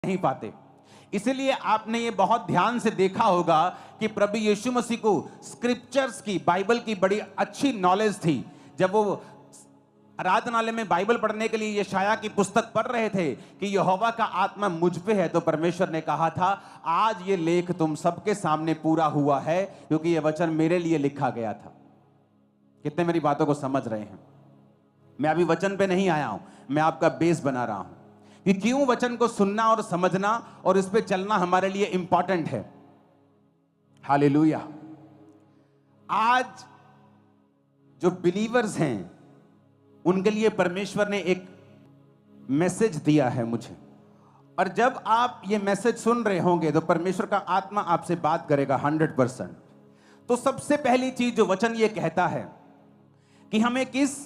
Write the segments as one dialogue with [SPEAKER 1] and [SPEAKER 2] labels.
[SPEAKER 1] नहीं पाते। इसलिए आपने ये बहुत ध्यान से देखा होगा कि प्रभु यीशु मसीह को स्क्रिप्चर्स की, बाइबल की बड़ी अच्छी नॉलेज थी। जब वो आराधनालय में बाइबल पढ़ने के लिए यशाया की पुस्तक पढ़ रहे थे कि यहोवा का आत्मा मुझ पे है, तो परमेश्वर ने कहा था आज ये लेख तुम सबके सामने पूरा हुआ है, क्योंकि ये वचन मेरे लिए लिखा गया था। कितने मेरी बातों को समझ रहे हैं? मैं अभी वचन पे नहीं आया हूं, मैं आपका बेस बना रहा हूं कि क्यों वचन को सुनना और समझना और इस पे चलना हमारे लिए इंपॉर्टेंट है। हालेलुया। आज जो बिलीवर्स हैं उनके लिए परमेश्वर ने एक मैसेज दिया है मुझे, और जब आप ये मैसेज सुन रहे होंगे तो परमेश्वर का आत्मा आपसे बात करेगा 100%। तो सबसे पहली चीज जो वचन ये कहता है कि हमें किस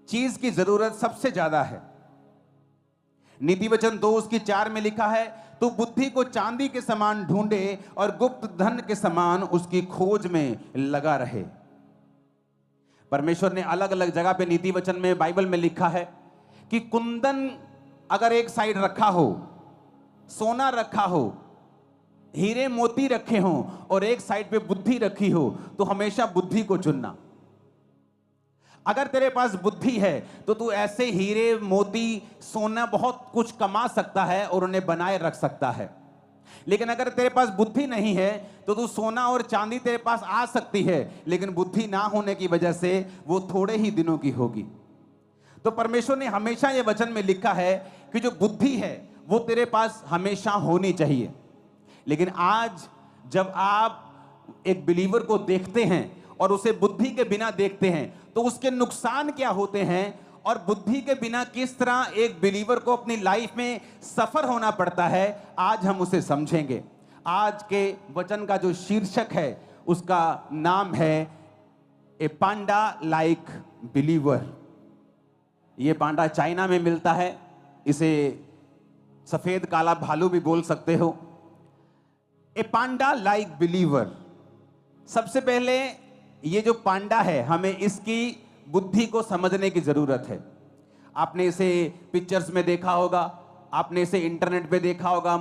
[SPEAKER 1] चीज की जरूरत सबसे ज्यादा है। नीति वचन 2:4 में लिखा है, तू बुद्धि को चांदी के समान ढूंढे और गुप्त धन के समान उसकी खोज में लगा रहे। परमेश्वर ने अलग अलग जगह पे नीति वचन में, बाइबल में लिखा है कि कुंदन अगर एक साइड रखा हो, सोना रखा हो, हीरे मोती रखे हो और एक साइड पे बुद्धि रखी हो, तो हमेशा बुद्धि को चुनना। अगर तेरे पास बुद्धि है तो तू ऐसे हीरे मोती सोना बहुत कुछ कमा सकता है और उन्हें बनाए रख सकता है। लेकिन अगर तेरे पास बुद्धि नहीं है तो तू सोना और चांदी तेरे पास आ सकती है, लेकिन बुद्धि ना होने की वजह से वो थोड़े ही दिनों की होगी। तो परमेश्वर ने हमेशा ये वचन में लिखा है कि जो बुद्धि है वो तेरे पास हमेशा होनी चाहिए। लेकिन आज जब आप एक बिलीवर को देखते हैं और उसे बुद्धि के बिना देखते हैं तो उसके नुकसान क्या होते हैं, और बुद्धि के बिना किस तरह एक बिलीवर को अपनी लाइफ में सफर होना पड़ता है, आज हम उसे समझेंगे। आज के वचन का जो शीर्षक है उसका नाम है ए पांडा लाइक बिलीवर। ये पांडा चाइना में मिलता है, इसे सफेद काला भालू भी बोल सकते हो। ए पांडा लाइक बिलीवर। सबसे पहले ये जो पांडा है, हमें इसकी बुद्धि को समझने की जरूरत है। आपने इसे पिक्चर्स में देखा होगा, आपने इसे इंटरनेट पे देखा होगा,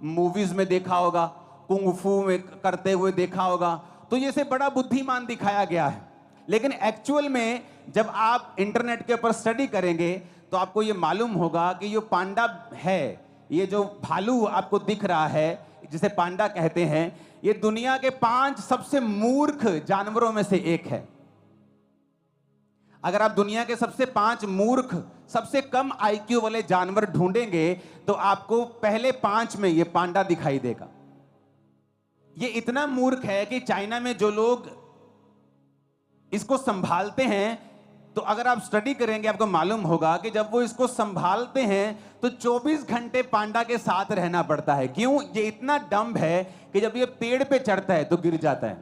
[SPEAKER 1] मूवीज में देखा होगा, कुंग फू में करते हुए देखा होगा, तो ये इसे बड़ा बुद्धिमान दिखाया गया है। लेकिन एक्चुअल में जब आप इंटरनेट के ऊपर स्टडी करेंगे तो आपको ये मालूम होगा कि ये पांडा है, ये जो भालू आपको दिख रहा है जिसे पांडा कहते हैं, ये दुनिया के 5 सबसे मूर्ख जानवरों में से एक है। अगर आप दुनिया के सबसे 5 मूर्ख, सबसे कम आईक्यू वाले जानवर ढूंढेंगे तो आपको पहले 5 में ये पांडा दिखाई देगा। ये इतना मूर्ख है कि चाइना में जो लोग इसको संभालते हैं, तो अगर आप स्टडी करेंगे आपको मालूम होगा कि जब वो इसको संभालते हैं तो 24 घंटे पांडा के साथ रहना पड़ता है। क्यों? ये इतना डम्ब है कि जब ये पेड़ पे चढ़ता है तो गिर जाता है,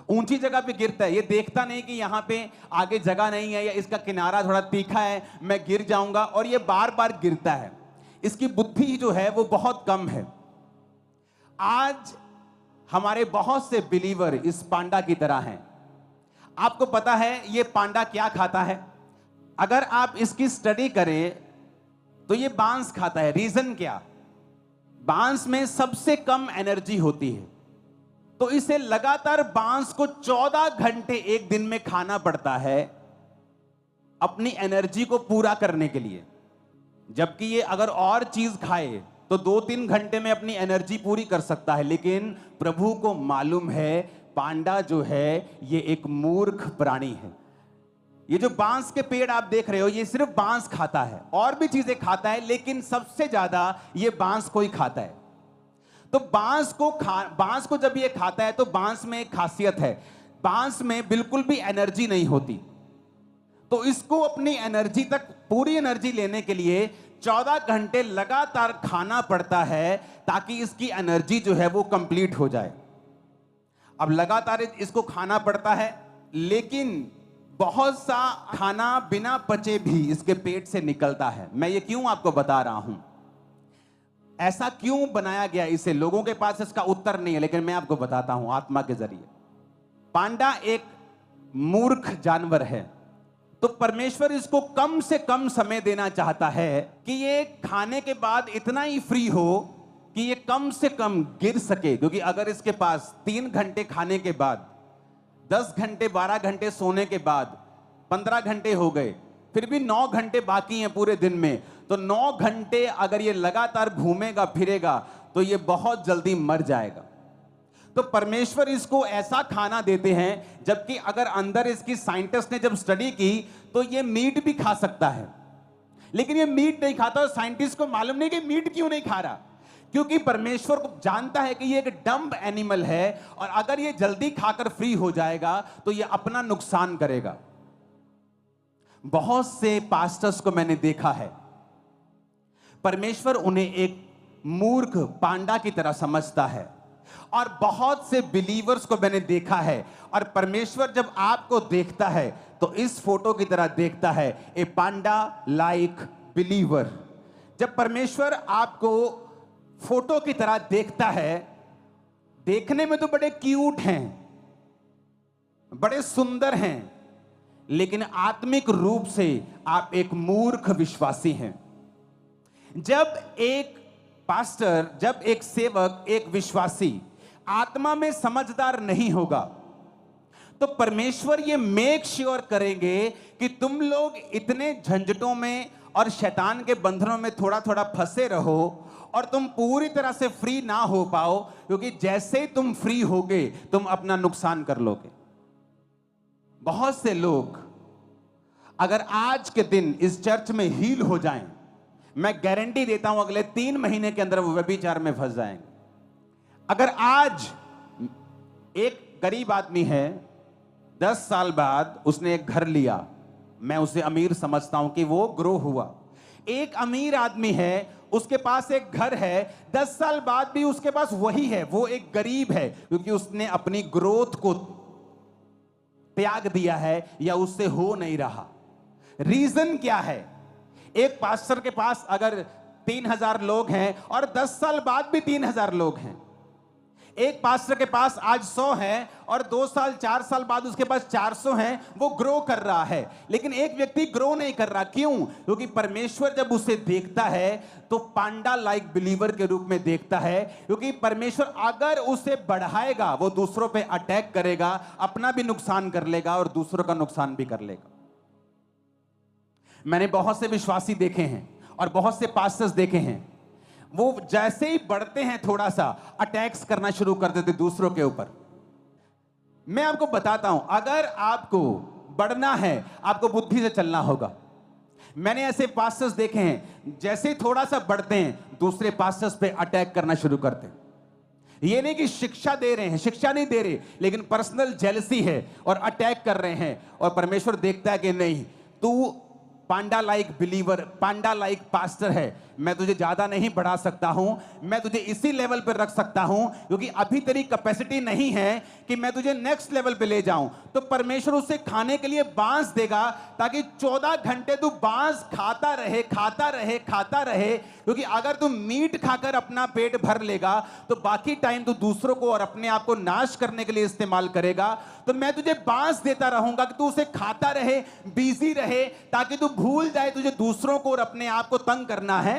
[SPEAKER 1] ऊंची जगह पे गिरता है। ये देखता नहीं कि यहां पे आगे जगह नहीं है या इसका किनारा थोड़ा तीखा है, मैं गिर जाऊंगा, और ये बार बार गिरता है। इसकी बुद्धि जो है वो बहुत कम है। आज हमारे बहुत से बिलीवर इस पांडा की तरह हैं। आपको पता है ये पांडा क्या खाता है? अगर आप इसकी स्टडी करें तो ये बांस खाता है। रीजन क्या? बांस में सबसे कम एनर्जी होती है, तो इसे लगातार बांस को 14 घंटे एक दिन में खाना पड़ता है अपनी एनर्जी को पूरा करने के लिए। जबकि ये अगर और चीज खाए तो 2-3 घंटे में अपनी एनर्जी पूरी कर सकता है। लेकिन प्रभु को मालूम है पांडा जो है ये एक मूर्ख प्राणी है। ये जो बांस के पेड़ आप देख रहे हो, ये सिर्फ बांस खाता है, और भी चीजें खाता है, लेकिन सबसे ज्यादा ये बांस को ही खाता है। तो बांस को जब ये खाता है तो बांस में एक खासियत है, बांस में बिल्कुल भी एनर्जी नहीं होती। तो इसको अपनी एनर्जी तक, पूरी एनर्जी लेने के लिए 14 घंटे लगातार खाना पड़ता है ताकि इसकी एनर्जी जो है वो कंप्लीट हो जाए। अब लगातार इसको खाना पड़ता है, लेकिन बहुत सा खाना बिना पचे भी इसके पेट से निकलता है। मैं ये क्यों आपको बता रहा हूं, ऐसा क्यों बनाया गया इसे, लोगों के पास इसका उत्तर नहीं है, लेकिन मैं आपको बताता हूं आत्मा के जरिए। पांडा एक मूर्ख जानवर है। तो परमेश्वर इसको कम से कम समय देना चाहता है कि ये खाने के बाद इतना ही फ्री हो कि ये कम से कम गिर सके, क्योंकि अगर इसके पास 3 घंटे खाने के बाद, 10 घंटे 12 घंटे सोने के बाद 15 घंटे हो गए, फिर भी 9 घंटे बाकी हैं पूरे दिन में, तो 9 घंटे अगर ये लगातार घूमेगा फिरेगा तो ये बहुत जल्दी मर जाएगा। तो परमेश्वर इसको ऐसा खाना देते हैं, जबकि अगर अंदर इसकी साइंटिस्ट ने जब स्टडी की तो ये मीट भी खा सकता है, लेकिन ये मीट नहीं खाता। और साइंटिस्ट को मालूम नहीं कि मीट क्यों नहीं खा रहा, क्योंकि परमेश्वर को जानता है कि ये एक डम्ब एनिमल है और अगर ये जल्दी खाकर फ्री हो जाएगा तो ये अपना नुकसान करेगा। बहुत से पास्टर्स को मैंने देखा है, परमेश्वर उन्हें एक मूर्ख पांडा की तरह समझता है, और बहुत से बिलीवर्स को मैंने देखा है, और परमेश्वर जब आपको देखता है तो इस फोटो की तरह देखता है, ए पांडा लाइक बिलीवर। जब परमेश्वर आपको फोटो की तरह देखता है, देखने में तो बड़े क्यूट हैं, बड़े सुंदर हैं, लेकिन आत्मिक रूप से आप एक मूर्ख विश्वासी हैं। जब एक पास्टर, जब एक सेवक, एक विश्वासी आत्मा में समझदार नहीं होगा तो परमेश्वर ये मेक श्योर करेंगे कि तुम लोग इतने झंझटों में और शैतान के बंधनों में थोड़ा थोड़ा फंसे रहो और तुम पूरी तरह से फ्री ना हो पाओ, क्योंकि जैसे ही तुम फ्री होगे तुम अपना नुकसान कर लोगे। बहुत से लोग अगर आज के दिन इस चर्च में हील हो जाएं, मैं गारंटी देता हूं अगले 3 महीने के अंदर वो व्यभिचार में फंस जाएंगे। अगर आज एक गरीब आदमी है, 10 साल बाद उसने एक घर लिया, मैं उसे अमीर समझता हूं कि वो ग्रो हुआ। एक अमीर आदमी है, उसके पास एक घर है, 10 साल बाद भी उसके पास वही है, वो एक गरीब है, क्योंकि उसने अपनी ग्रोथ को त्याग दिया है या उससे हो नहीं रहा। रीजन क्या है? एक पास्टर के पास अगर 3000 लोग हैं और 10 साल बाद भी 3000 लोग हैं, एक पास्टर के पास आज 100 हैं और 2 साल 4 साल बाद उसके पास 400 हैं, वो ग्रो कर रहा है। लेकिन एक व्यक्ति ग्रो नहीं कर रहा, क्यों? क्योंकि परमेश्वर जब उसे देखता है तो पांडा लाइक बिलीवर के रूप में देखता है, क्योंकि परमेश्वर अगर उसे बढ़ाएगा वो दूसरों पे अटैक करेगा, अपना भी नुकसान कर लेगा और दूसरों का नुकसान भी कर लेगा। मैंने बहुत से विश्वासी देखे हैं और बहुत से पास्टर्स देखे हैं, वो जैसे ही बढ़ते हैं थोड़ा सा अटैक्स करना शुरू कर देते दूसरों के ऊपर। मैं आपको बताता हूं, अगर आपको बढ़ना है आपको बुद्धि से चलना होगा। मैंने ऐसे पास्टर्स देखे हैं, जैसे ही थोड़ा सा बढ़ते हैं दूसरे पास्टर्स पे अटैक करना शुरू करते हैं। ये नहीं कि शिक्षा दे रहे हैं, शिक्षा नहीं दे रहे, लेकिन पर्सनल जेलसी है और अटैक कर रहे हैं। और परमेश्वर देखता है कि नहीं, तू पांडा लाइक बिलीवर, पांडा लाइक पास्टर है, मैं तुझे ज्यादा नहीं बढ़ा सकता हूं, मैं तुझे इसी लेवल पर रख सकता हूं, क्योंकि अभी तेरी कैपेसिटी नहीं है कि मैं तुझे नेक्स्ट लेवल पे ले जाऊं। तो परमेश्वर उसे खाने के लिए बांस देगा, ताकि 14 घंटे तू बांस खाता रहे, खाता रहे, खाता रहे। क्योंकि अगर तू मीट खाकर अपना पेट भर लेगा तो बाकी टाइम तू दूसरों को और अपने आप को नाश करने के लिए इस्तेमाल करेगा। तो मैं तुझे बांस देता रहूंगा कि तू उसे खाता रहे, बिजी रहे, ताकि तू भूल जाए तुझे दूसरों को और अपने आप को तंग करना है,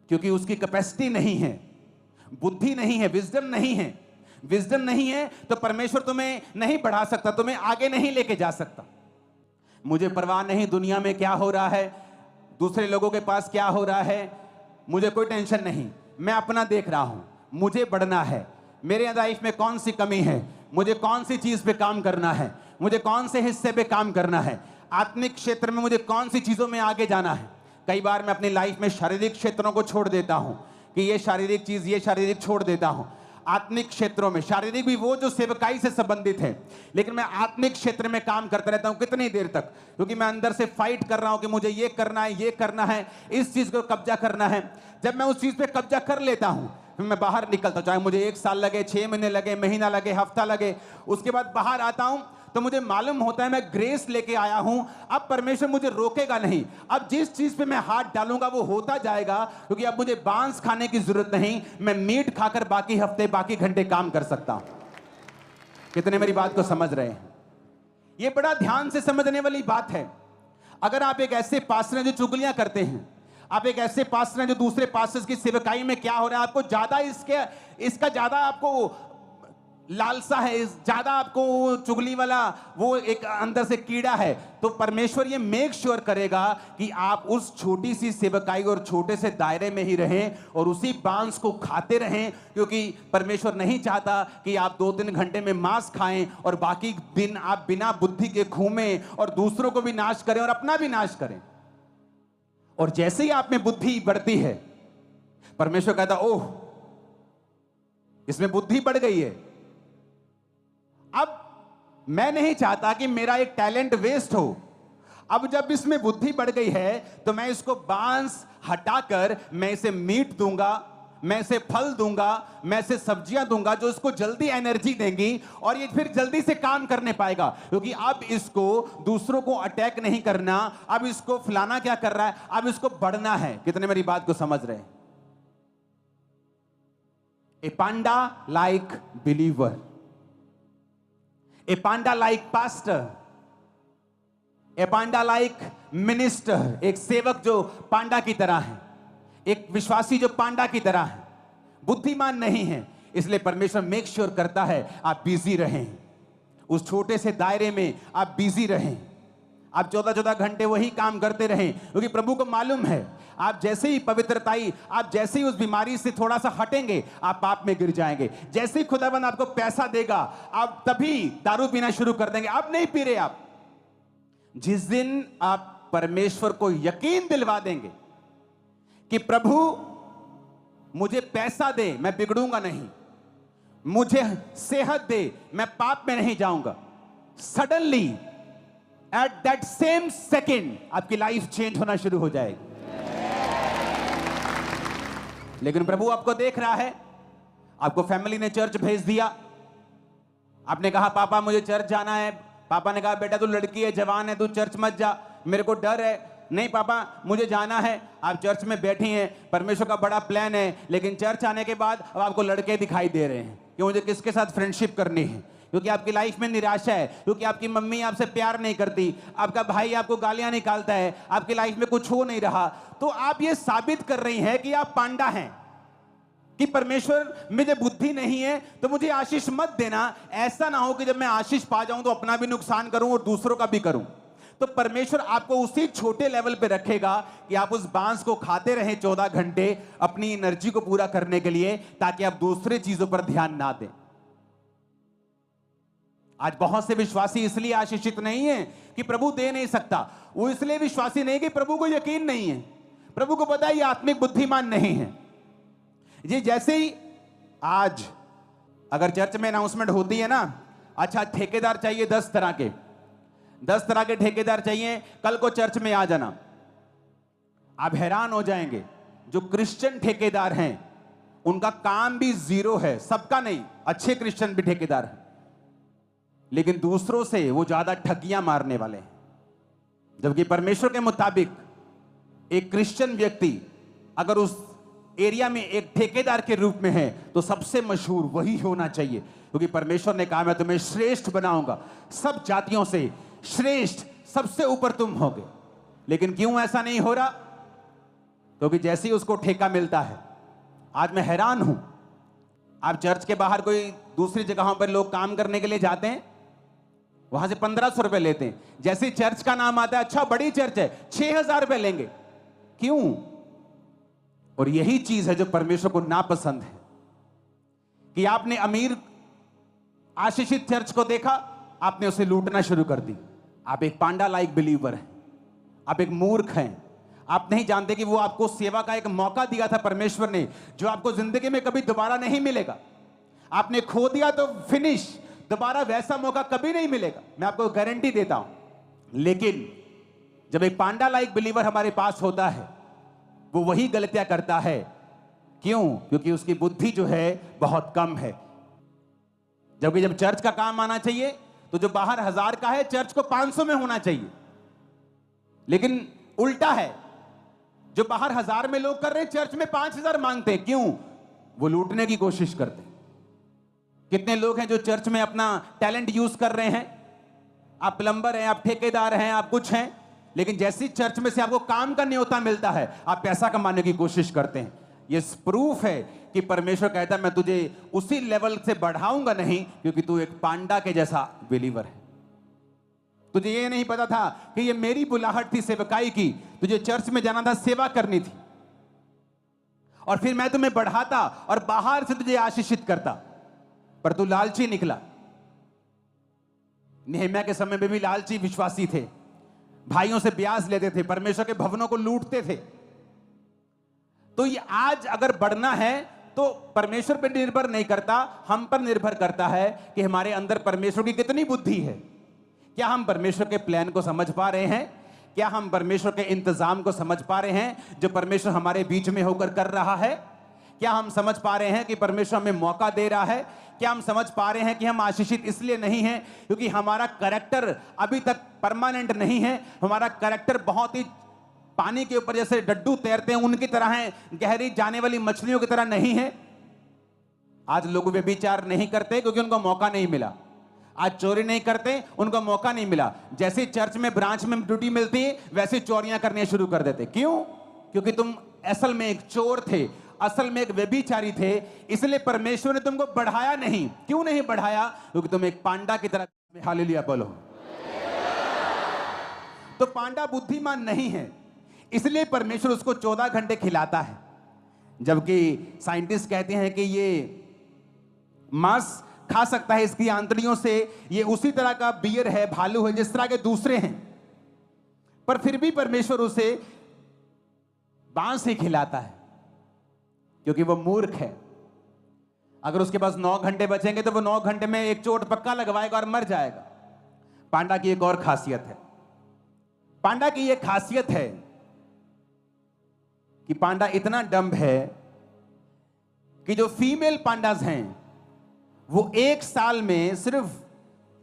[SPEAKER 1] क्योंकि उसकी कैपेसिटी नहीं है, बुद्धि नहीं है, विजडम नहीं है। विजडम नहीं है तो परमेश्वर तुम्हें नहीं बढ़ा सकता, तुम्हें आगे नहीं लेके जा सकता। मुझे परवाह नहीं दुनिया में क्या हो रहा है, दूसरे लोगों के पास क्या हो रहा है, मुझे कोई टेंशन नहीं। मैं अपना देख रहा हूं, मुझे बढ़ना है। मेरे लाइफ में कौन सी कमी है, मुझे कौन सी चीज पे काम करना है, मुझे कौन से हिस्से पे काम करना है, आत्मिक क्षेत्र में मुझे कौन सी चीजों में आगे जाना है। कई बार मैं अपनी लाइफ में शारीरिक क्षेत्रों को छोड़ देता हूं कि ये शारीरिक चीज, ये शारीरिक छोड़ देता हूं। आत्मिक क्षेत्रों में, शारीरिक भी वो जो सेवकाई से संबंधित है, लेकिन मैं आत्मिक क्षेत्र में काम करता रहता हूं। कितनी देर तक? क्योंकि मैं अंदर से फाइट कर रहा हूं कि मुझे ये करना है, ये करना है, इस चीज को कब्जा करना है। जब मैं उस चीज पे कब्जा कर लेता हूं फिर मैं बाहर निकलता हूं, चाहे मुझे 1 साल लगे, 6 महीने लगे, महीना लगे, हफ्ता लगे, उसके बाद बाहर आता हूं तो मुझे मालूम होता है मैं ग्रेस लेके आया हूं। अब परमेश्वर मुझे रोकेगा नहीं, अब जिस चीज पे मैं हाथ डालूंगा वो होता जाएगा, क्योंकि अब मुझे बांस खाने की जरूरत नहीं, मैं मीट खाकर बाकी हफ्ते, बाकी घंटे काम कर सकता हूं। कितने मेरी बात को समझ रहे हैं? ये बड़ा ध्यान से समझने वाली बात है। अगर आप एक ऐसे पास्टर हैं जो चुगलियां करते हैं, आप एक ऐसे पास्टर हैं जो दूसरे पास्टर्स की सेवकाई में क्या हो रहा है आपको ज्यादा इसका ज्यादा आपको लालसा है, ज्यादा आपको चुगली वाला वो एक अंदर से कीड़ा है, तो परमेश्वर ये मेक श्योर करेगा कि आप उस छोटी सी सेवकाई और छोटे से दायरे में ही रहें और उसी बांस को खाते रहें, क्योंकि परमेश्वर नहीं चाहता कि आप 2-3 घंटे में मांस खाएं और बाकी दिन आप बिना बुद्धि के घूमें और दूसरों को भी नाश करें और अपना भी नाश करें। और जैसे ही आप में बुद्धि बढ़ती है, परमेश्वर कहता ओह इसमें बुद्धि बढ़ गई है, अब मैं नहीं चाहता कि मेरा एक टैलेंट वेस्ट हो। अब जब इसमें बुद्धि बढ़ गई है तो मैं इसको बांस हटाकर मैं इसे मीट दूंगा, मैं इसे फल दूंगा, मैं इसे सब्जियां दूंगा जो इसको जल्दी एनर्जी देंगी और ये फिर जल्दी से काम करने पाएगा, क्योंकि अब इसको दूसरों को अटैक नहीं करना, अब इसको फलाना क्या कर रहा है, अब इसको बढ़ना है। कितने मेरी बात को समझ रहे हैं? A panda like believer, a panda like pastor, a panda like minister, एक सेवक जो पांडा की तरह है, एक विश्वासी जो पांडा की तरह है, बुद्धिमान नहीं है। इसलिए परमेश्वर मेक श्योर करता है आप बिजी रहें, उस छोटे से दायरे में आप बिजी रहें, आप 14-14 घंटे वही काम करते रहें, क्योंकि प्रभु को मालूम है आप जैसे ही पवित्रताई, आप जैसे ही उस बीमारी से थोड़ा सा हटेंगे आप पाप में गिर जाएंगे। जैसे ही खुदाबंद आपको पैसा देगा आप तभी दारू पीना शुरू कर देंगे, आप नहीं पी रहे। आप जिस दिन आप परमेश्वर को यकीन दिलवा देंगे कि प्रभु मुझे पैसा दे मैं बिगड़ूंगा नहीं, मुझे सेहत दे मैं पाप में नहीं जाऊंगा, suddenly at that same second आपकी लाइफ चेंज होना शुरू हो जाएगी। लेकिन प्रभु आपको देख रहा है, आपको फैमिली ने चर्च भेज दिया, आपने कहा पापा मुझे चर्च जाना है, पापा ने कहा बेटा तू लड़की है, जवान है, तू चर्च मत जा, मेरे को डर है। नहीं पापा मुझे जाना है। आप चर्च में बैठी हैं, परमेश्वर का बड़ा प्लान है, लेकिन चर्च आने के बाद अब आपको लड़के दिखाई दे रहे हैं कि मुझे किसके साथ फ्रेंडशिप करनी है, क्योंकि आपकी लाइफ में निराशा है, क्योंकि आपकी मम्मी आपसे प्यार नहीं करती, आपका भाई आपको गालियां निकालता है, आपकी लाइफ में कुछ हो नहीं रहा। तो आप ये साबित कर रही हैं कि आप पांडा हैं, कि परमेश्वर मुझे बुद्धि नहीं है तो मुझे आशीष मत देना। ऐसा ना हो कि जब मैं आशीष पा जाऊं तो अपना भी नुकसान करूं और दूसरों का भी करूं। तो परमेश्वर आपको उसी छोटे लेवल पे रखेगा कि आप उस बांस को खाते रहें 14 घंटे अपनी एनर्जी को पूरा करने के लिए, ताकि आप दूसरे चीजों पर ध्यान ना दें। आज बहुत से विश्वासी इसलिए आशीषित नहीं है कि प्रभु दे नहीं सकता, वो इसलिए विश्वासी नहीं कि प्रभु को यकीन नहीं है, प्रभु को पता है ये आत्मिक बुद्धिमान नहीं है। ये जैसे ही आज अगर चर्च में अनाउंसमेंट होती है ना, अच्छा ठेकेदार चाहिए 10 तरह के, 10 तरह के ठेकेदार चाहिए, कल को चर्च में आ जाना, आप हैरान हो जाएंगे। जो क्रिश्चियन ठेकेदार हैं उनका काम भी जीरो है, सबका नहीं, अच्छे क्रिश्चियन भी ठेकेदार हैं, लेकिन दूसरों से वो ज्यादा ठगियां मारने वाले हैं। जबकि परमेश्वर के मुताबिक एक क्रिश्चियन व्यक्ति अगर उस एरिया में एक ठेकेदार के रूप में है तो सबसे मशहूर वही होना चाहिए, क्योंकि परमेश्वर ने कहा मैं तुम्हें श्रेष्ठ बनाऊंगा, सब जातियों से श्रेष्ठ, सबसे ऊपर तुम होगे। लेकिन क्यों ऐसा नहीं हो रहा? क्योंकि जैसे ही उसको ठेका मिलता है, आज मैं हैरान हूं, आप चर्च के बाहर कोई दूसरी जगहों पर लोग काम करने के लिए जाते हैं, वहां से 1500 रुपए लेते हैं, जैसे चर्च का नाम आता है, अच्छा बड़ी चर्च है, 6000 रुपए लेंगे। क्यों? और यही चीज है जो परमेश्वर को नापसंद है, कि आपने अमीर आशीषित चर्च को देखा, आपने उसे लूटना शुरू कर दी। आप एक पांडा लाइक बिलीवर हैं, आप एक मूर्ख हैं, आप नहीं जानते कि वो आपको सेवा का एक मौका दिया था परमेश्वर ने, जो आपको जिंदगी में कभी दोबारा नहीं मिलेगा। आपने खो दिया तो फिनिश, दोबारा वैसा मौका कभी नहीं मिलेगा, मैं आपको गारंटी देता हूं। लेकिन जब एक पांडा लाइक बिलीवर हमारे पास होता है, वो वही गलतियां करता है। क्यों? क्योंकि उसकी बुद्धि जो है बहुत कम है। जबकि जब चर्च का काम आना चाहिए तो जो बाहर 1000 का है चर्च को 500 में होना चाहिए, लेकिन उल्टा है, जो बाहर 1000 में लोग कर रहे हैं चर्च में 5000 मांगते हैं। क्यों? वो लूटने की कोशिश करते हैं। कितने लोग हैं जो चर्च में अपना टैलेंट यूज कर रहे हैं, आप प्लम्बर हैं, आप ठेकेदार हैं, आप कुछ हैं, लेकिन जैसी चर्च में से आपको काम का न्योता मिलता है आप पैसा कमाने की कोशिश करते हैं। ये प्रूफ है कि परमेश्वर कहता है मैं तुझे उसी लेवल से बढ़ाऊंगा नहीं, क्योंकि तू एक पांडा के जैसा बिलीवर है। तुझे ये नहीं पता था कि ये मेरी बुलाहट थी सेवकाई की, तुझे चर्च में जाना था, सेवा करनी थी, और फिर मैं तुम्हें बढ़ाता और बाहर से तुझे आशीषित करता, पर तू लालची निकला। नेहम्या के समय में भी लालची विश्वासी थे, भाइयों से ब्याज लेते थे, परमेश्वर के भवनों को लूटते थे। तो ये आज अगर बढ़ना है तो परमेश्वर पर निर्भर नहीं करता, हम पर निर्भर करता है कि हमारे अंदर परमेश्वर की कितनी बुद्धि है। क्या हम परमेश्वर के प्लान को समझ पा रहे हैं? क्या हम परमेश्वर के इंतजाम को समझ पा रहे हैं जो परमेश्वर हमारे बीच में होकर कर रहा है? क्या हम समझ पा रहे हैं कि परमेश्वर हमें मौका दे रहा है? क्या हम समझ पा रहे हैं कि हम आशीषित इसलिए नहीं हैं क्योंकि हमारा कैरेक्टर अभी तक परमानेंट नहीं है? हमारा कैरेक्टर बहुत ही पानी के ऊपर जैसे डड्डू तैरते हैं उनकी तरह है, गहरी जाने वाली मछलियों की तरह नहीं है। आज लोग व्यभिचार नहीं करते क्योंकि उनको मौका नहीं मिला। आज चोरी नहीं करते, उनको मौका नहीं मिला। जैसे चर्च में ब्रांच में ड्यूटी मिलती है वैसे चोरियां करने शुरू कर देते। क्यों? क्योंकि तुम असल में एक चोर थे, असल में एक व्यभिचारी थे, इसलिए परमेश्वर ने तुमको बढ़ाया नहीं। क्यों नहीं बढ़ाया? क्योंकि तुम एक पांडा की तरह, हालेलुया बोलो। तो पांडा बुद्धिमान नहीं है, इसलिए परमेश्वर उसको 14 घंटे खिलाता है। जबकि साइंटिस्ट कहते हैं कि ये मांस खा सकता है, इसकी आंतड़ियों से ये उसी तरह का बियर है, भालू है जिस तरह के दूसरे हैं, पर फिर भी परमेश्वर उसे बांस ही खिलाता है क्योंकि वो मूर्ख है। अगर उसके पास 9 घंटे बचेंगे तो वो 9 घंटे में एक चोट पक्का लगवाएगा और मर जाएगा। पांडा की एक और खासियत है, पांडा की यह खासियत है कि पांडा इतना डम्ब है कि जो फीमेल पांडास हैं वो एक साल में सिर्फ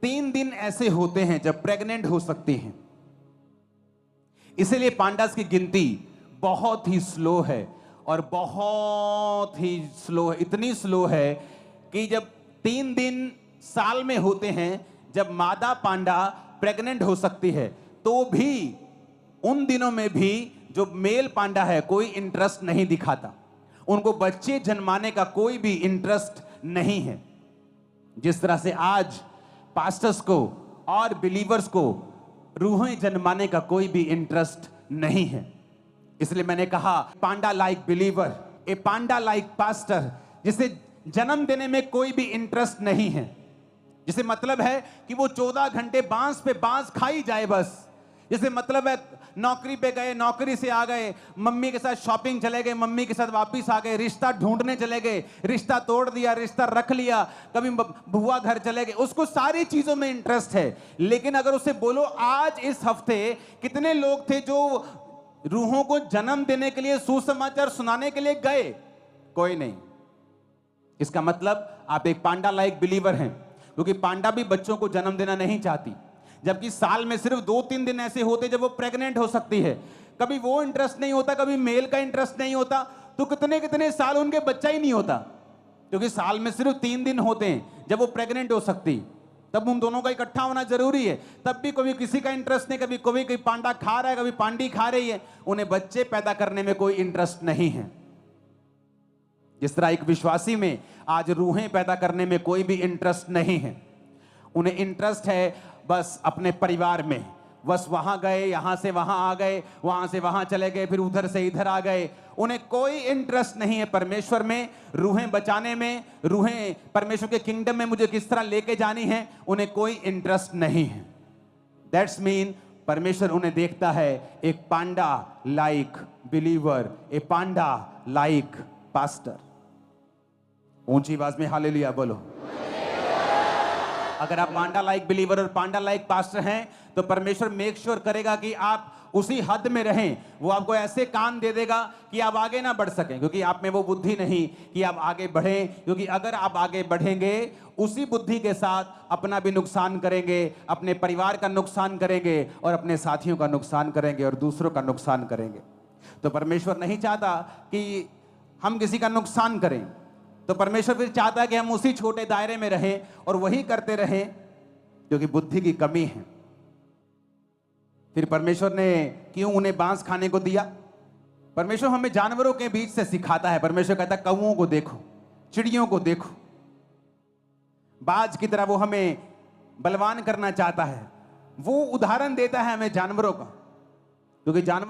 [SPEAKER 1] 3 दिन ऐसे होते हैं जब प्रेग्नेंट हो सकती हैं। इसलिए पांडास की गिनती बहुत ही स्लो है, और बहुत ही स्लो है, इतनी स्लो है कि जब 3 दिन साल में होते हैं जब मादा पांडा प्रेग्नेंट हो सकती है, तो भी उन दिनों में भी जो मेल पांडा है कोई इंटरेस्ट नहीं दिखाता, उनको बच्चे जन्माने का कोई भी इंटरेस्ट नहीं है। जिस तरह से आज पास्टर्स को और बिलीवर्स को रूहें जन्माने का कोई भी इंटरेस्ट नहीं है। इसलिए मैंने कहा पांडा लाइक बिलीवर, ए पांडा लाइक पास्टर, जिसे जन्म देने में कोई भी इंटरेस्ट नहीं है, जिसे मतलब है कि वो 14 घंटे बांस पे बांस खाई जाए बस। जिसे मतलब है नौकरी पे गए, नौकरी से आ गए, मम्मी के साथ शॉपिंग चले गए, मम्मी के साथ वापस आ गए, रिश्ता ढूंढने चले गए, रिश्ता तोड़ दिया, रिश्ता रख लिया, कभी बुआ घर चले गए, उसको सारी चीजों में इंटरेस्ट है। लेकिन अगर उसे बोलो आज इस हफ्ते कितने लोग थे जो रूहों को जन्म देने के लिए, सुसमाचार सुनाने के लिए गए? कोई नहीं। इसका मतलब आप एक पांडा लाइक बिलीवर हैं, क्योंकि पांडा भी बच्चों को जन्म देना नहीं चाहती, जबकि साल में सिर्फ 2-3 दिन ऐसे होते जब वो प्रेग्नेंट हो सकती है। कभी वो इंटरेस्ट नहीं होता, कभी मेल का इंटरेस्ट नहीं होता, तो कितने कितने साल उनके बच्चा ही नहीं होता, क्योंकि साल में सिर्फ 3 दिन होते हैं जब वो प्रेग्नेंट हो सकती, तब उन दोनों का इकट्ठा होना जरूरी है। तब भी कभी किसी का इंटरेस्ट नहीं, कभी कोई पांडा खा रहा है, कभी पांडी खा रही है, उन्हें बच्चे पैदा करने में कोई इंटरेस्ट नहीं है। जिस तरह एक विश्वासी में आज रूहें पैदा करने में कोई भी इंटरेस्ट नहीं है, उन्हें इंटरेस्ट है बस अपने परिवार में, बस वहां गए, यहां से वहां आ गए, वहां से वहां चले गए, फिर उधर से इधर आ गए, उन्हें कोई इंटरेस्ट नहीं है परमेश्वर में, रूहें बचाने में, रूहें परमेश्वर के किंगडम में मुझे किस तरह लेके जानी है, उन्हें कोई इंटरेस्ट नहीं है। दैट्स मीन परमेश्वर उन्हें देखता है एक पांडा लाइक बिलीवर, ए पांडा लाइक पास्टर। ऊंची आवाज में हालेलुया बोलो। अगर आप पांडा लाइक बिलीवर और पांडा लाइक पास्टर हैं तो परमेश्वर मेक श्योर करेगा कि आप उसी हद में रहें। वो आपको ऐसे कान दे देगा कि आप आगे ना बढ़ सकें, क्योंकि आप में वो बुद्धि नहीं कि आप आगे बढ़ें, क्योंकि अगर आप आगे बढ़ेंगे उसी बुद्धि के साथ अपना भी नुकसान करेंगे, अपने परिवार का नुकसान करेंगे और अपने साथियों का नुकसान करेंगे और दूसरों का नुकसान करेंगे। तो परमेश्वर नहीं चाहता कि हम किसी का नुकसान करें, तो परमेश्वर फिर चाहता है कि हम उसी छोटे दायरे में रहें और वही करते रहें, क्योंकि बुद्धि की कमी है। फिर परमेश्वर ने क्यों उन्हें बांस खाने को दिया? परमेश्वर हमें जानवरों के बीच से सिखाता है। परमेश्वर कहता है कौओं को देखो, चिड़ियों को देखो। बाज की तरह वो हमें बलवान करना चाहता है। वो उदाहरण देता है हमें जानवरों का, क्योंकि जानवर